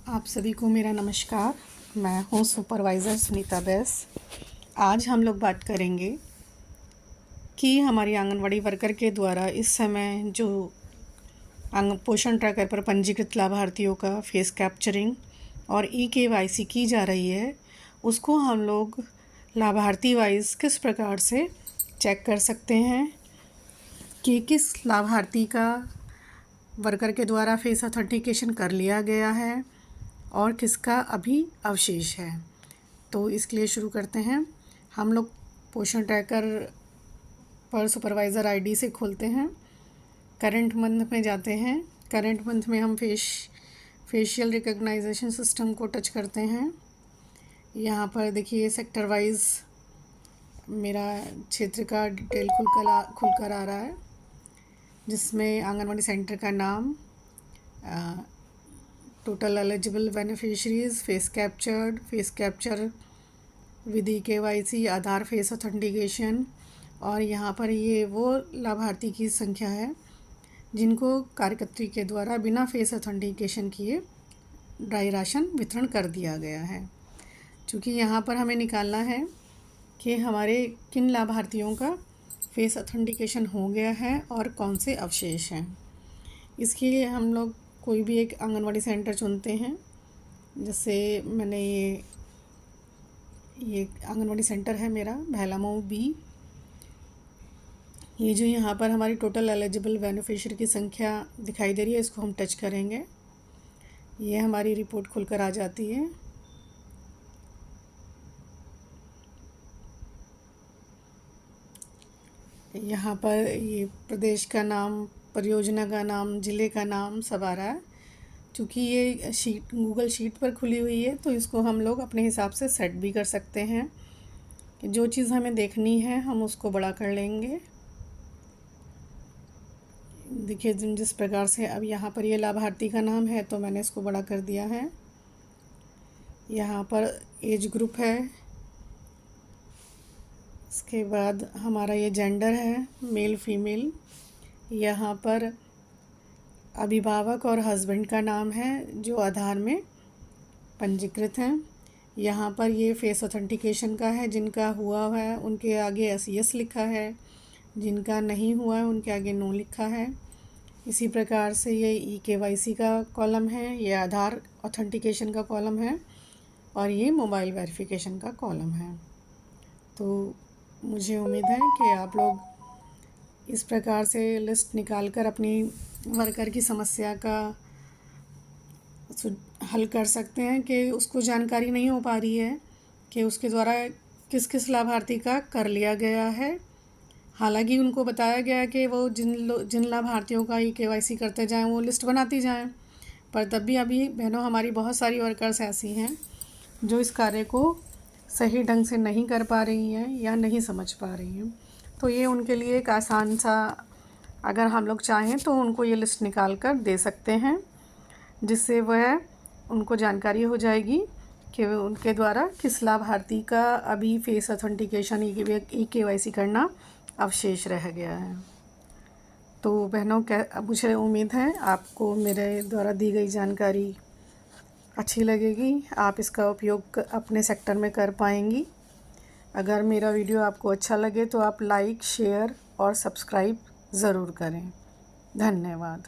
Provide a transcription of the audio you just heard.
आप सभी को मेरा नमस्कार। मैं हूँ सुपरवाइज़र सुनीता बैस। आज हम लोग बात करेंगे कि हमारी आंगनवाड़ी वर्कर के द्वारा इस समय जो पोषण ट्रैकर पर पंजीकृत लाभार्थियों का फेस कैप्चरिंग और ई-केवाईसी की जा रही है, उसको हम लोग लाभार्थी वाइज किस प्रकार से चेक कर सकते हैं कि किस लाभार्थी का वर्कर के द्वारा फेस ऑथेंटिकेशन कर लिया गया है और किसका अभी अवशेष है। तो इसके लिए शुरू करते हैं। हम लोग पोषण ट्रैकर पर सुपरवाइज़र आईडी से खोलते हैं, करंट मंथ में जाते हैं। करंट मंथ में हम फेशियल रिकग्नाइजेशन सिस्टम को टच करते हैं। यहाँ पर देखिए सेक्टर वाइज मेरा क्षेत्र का डिटेल खुलकर आ रहा है, जिसमें आंगनवाड़ी सेंटर का नाम, total eligible beneficiaries, face capture with e-KYC, Aadhaar face authentication, और यहाँ पर ये वो लाभार्थी की संख्या है जिनको कार्यकर्त्री के द्वारा बिना फेस ऑथेंटिकेशन किए ड्राई राशन वितरण कर दिया गया है। चूँकि यहाँ पर हमें निकालना है कि हमारे किन लाभार्थियों का फेस ऑथेंटिकेशन हो गया है और कौन से अवशेष हैं। इसके लिए हम लोग कोई भी एक आंगनवाड़ी सेंटर चुनते हैं। जैसे मैंने ये आंगनवाड़ी सेंटर है मेरा भैलामऊ बी। ये जो यहाँ पर हमारी टोटल एलिजिबल बेनिफिशियरी की संख्या दिखाई दे रही है, इसको हम टच करेंगे। ये हमारी रिपोर्ट खुलकर आ जाती है। यहाँ पर ये प्रदेश का नाम, परियोजना का नाम, ज़िले का नाम सब आ रहा है। चूँकि ये शीट गूगल शीट पर खुली हुई है, तो इसको हम लोग अपने हिसाब से सेट भी कर सकते हैं कि जो चीज़ हमें देखनी है हम उसको बड़ा कर लेंगे। देखिए जिस प्रकार से अब यहाँ पर ये लाभार्थी का नाम है तो मैंने इसको बड़ा कर दिया है। यहाँ पर एज ग्रुप है, इसके बाद हमारा ये जेंडर है, मेल फीमेल। यहाँ पर अभिभावक और हस्बैंड का नाम है जो आधार में पंजीकृत हैं। यहाँ पर ये फेस ऑथेंटिकेशन का है, जिनका हुआ है उनके आगे एस लिखा है, जिनका नहीं हुआ है उनके आगे नो लिखा है। इसी प्रकार से ये ई-केवाईसी का कॉलम है, ये आधार ऑथेंटिकेशन का कॉलम है और ये मोबाइल वेरिफिकेशन का कॉलम है। तो मुझे उम्मीद है कि आप लोग इस प्रकार से लिस्ट निकाल कर अपनी वर्कर की समस्या का हल कर सकते हैं कि उसको जानकारी नहीं हो पा रही है कि उसके द्वारा किस किस लाभार्थी का कर लिया गया है। हालांकि उनको बताया गया है कि वो जिन लाभार्थियों का ई-केवाईसी करते जाएं वो लिस्ट बनाती जाएं, पर तब भी अभी बहनों हमारी बहुत सारी वर्कर्स ऐसी हैं जो इस कार्य को सही ढंग से नहीं कर पा रही हैं या नहीं समझ पा रही हैं। तो ये उनके लिए एक आसान सा, अगर हम लोग चाहें तो उनको ये लिस्ट निकाल कर दे सकते हैं, जिससे वह उनको जानकारी हो जाएगी कि उनके द्वारा किस लाभार्थी का अभी फेस ऑथेंटिकेशन ई-केवाईसी करना अवशेष रह गया है। तो बहनों, मुझे उम्मीद है आपको मेरे द्वारा दी गई जानकारी अच्छी लगेगी, आप इसका उपयोग अपने सेक्टर में कर पाएंगी। अगर मेरा वीडियो आपको अच्छा लगे तो आप लाइक, शेयर और सब्सक्राइब ज़रूर करें। धन्यवाद।